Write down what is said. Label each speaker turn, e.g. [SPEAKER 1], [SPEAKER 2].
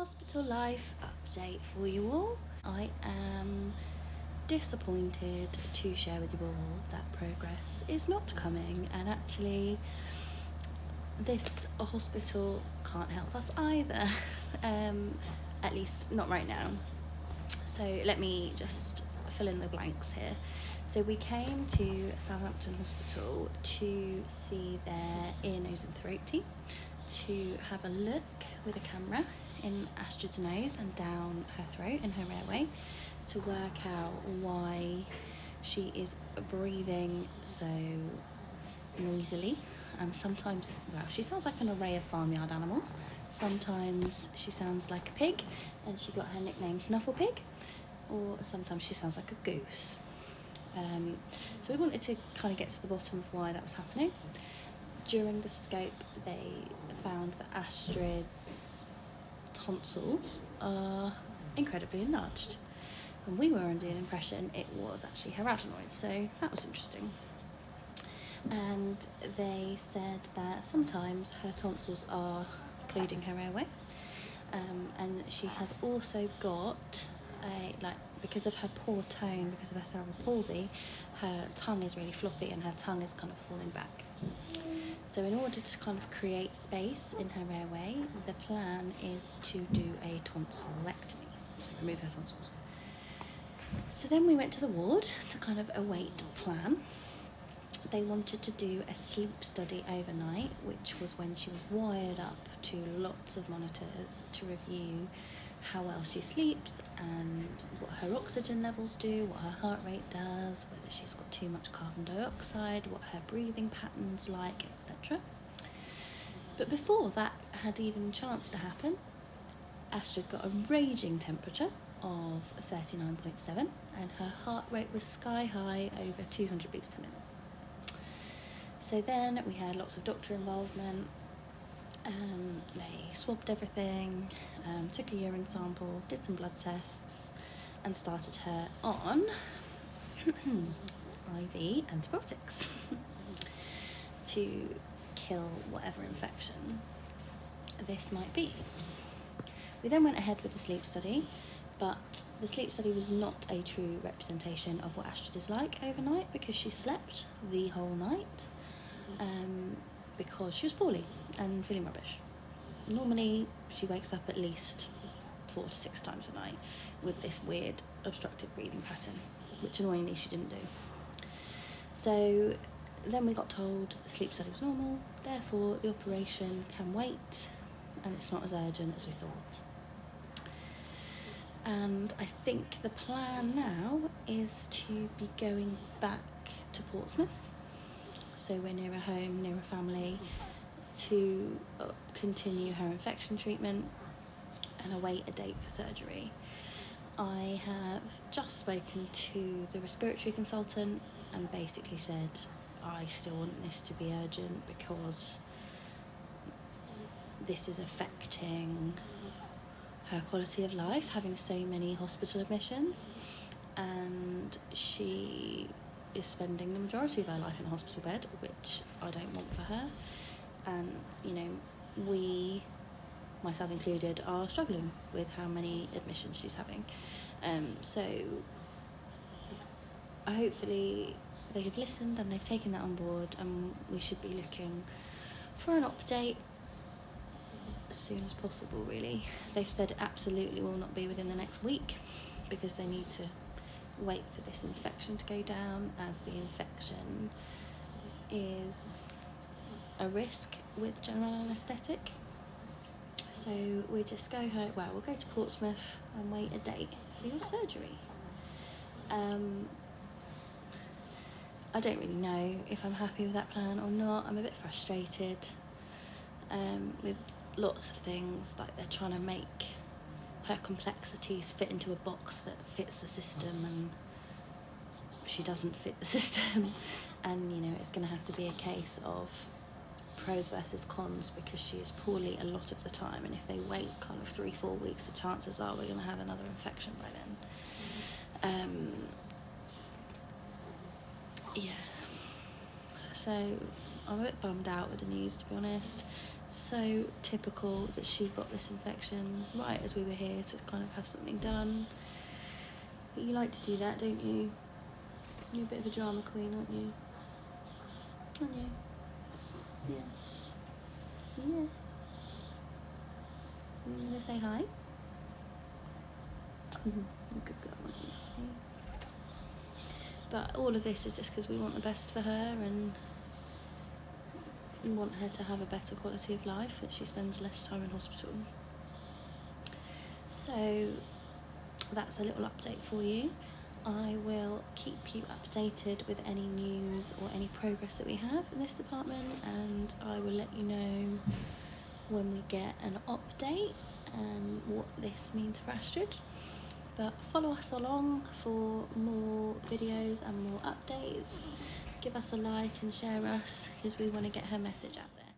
[SPEAKER 1] Hospital life update for you all. I am disappointed to share with you all that progress is not coming, and actually this hospital can't help us either. At least not right now. So let me just fill in the blanks here. So we came to Southampton Hospital to see their ear, nose and throat team, to have a look with a camera in Astrid's nose and down her throat and her airway to work out why she is breathing so noisily. Sometimes, well, she sounds like an array of farmyard animals. Sometimes she sounds like a pig and she got her nickname Snuffle Pig, or sometimes she sounds like a goose. So we wanted to kind of get to the bottom of why that was happening. During the scope, they found that Astrid's tonsils are incredibly enlarged, and we were under the impression it was actually her adenoids, so that was interesting. And they said that sometimes her tonsils are occluding her airway, and she has also got because of her poor tone, because of her cerebral palsy, her tongue is really floppy and her tongue is kind of falling back. So in order to kind of create space in her airway, the plan is to do a tonsillectomy, to remove her tonsils. So then we went to the ward to kind of await a plan. They wanted to do a sleep study overnight, which was when she was wired up to lots of monitors to review how well she sleeps and what her oxygen levels do, what her heart rate does, whether she's got too much carbon dioxide, what her breathing pattern's like, etc. But before that had even chanced to happen, Astrid got a raging temperature of 39.7 and her heart rate was sky high, over 200 beats per minute. So then we had lots of doctor involvement. They swabbed everything, took a urine sample, did some blood tests, and started her on IV antibiotics to kill whatever infection this might be. We then went ahead with the sleep study, but the sleep study was not a true representation of what Astrid is like overnight, because she slept the whole night. Because she was poorly and feeling rubbish. Normally she wakes up at least 4 to 6 times a night with this weird obstructive breathing pattern, which annoyingly she didn't do. So then we got told the sleep study was normal, therefore the operation can wait and it's not as urgent as we thought. And I think the plan now is to be going back to Portsmouth, so we're near a home, near a family, to continue her infection treatment and await a date for surgery. I have just spoken to the respiratory consultant and basically said I still want this to be urgent because this is affecting her quality of life, having so many hospital admissions, and she is spending the majority of her life in a hospital bed, which I don't want for her. And we, myself included, are struggling with how many admissions she's having. So hopefully they have listened and they've taken that on board, and we should be looking for an update as soon as possible, really. They've said it absolutely will not be within the next week, because they need to wait for this infection to go down, as the infection is a risk with general anaesthetic. So we just we'll go to Portsmouth and wait a date for your surgery. I don't really know if I'm happy with that plan or not. I'm a bit frustrated with lots of things, like they're trying to make her complexities fit into a box that fits the system, and she doesn't fit the system. And it's going to have to be a case of pros versus cons, because she is poorly a lot of the time, and if they wait kind of 3-4 weeks, the chances are we're going to have another infection by then. So I'm a bit bummed out with the news, to be honest. So typical that she got this infection right as we were here to kind of have something done. But you like to do that, don't you? You're a bit of a drama queen, aren't you? Aren't you? Yeah. Yeah. You gonna say hi? Good girl, aren't you? But all of this is just because we want the best for her, and we want her to have a better quality of life, that she spends less time in hospital. So that's a little update for you. I will keep you updated with any news or any progress that we have in this department, and I will let you know when we get an update and what this means for Astrid. But follow us along for more videos and more updates. Give us a like and share us, because we want to get her message out there.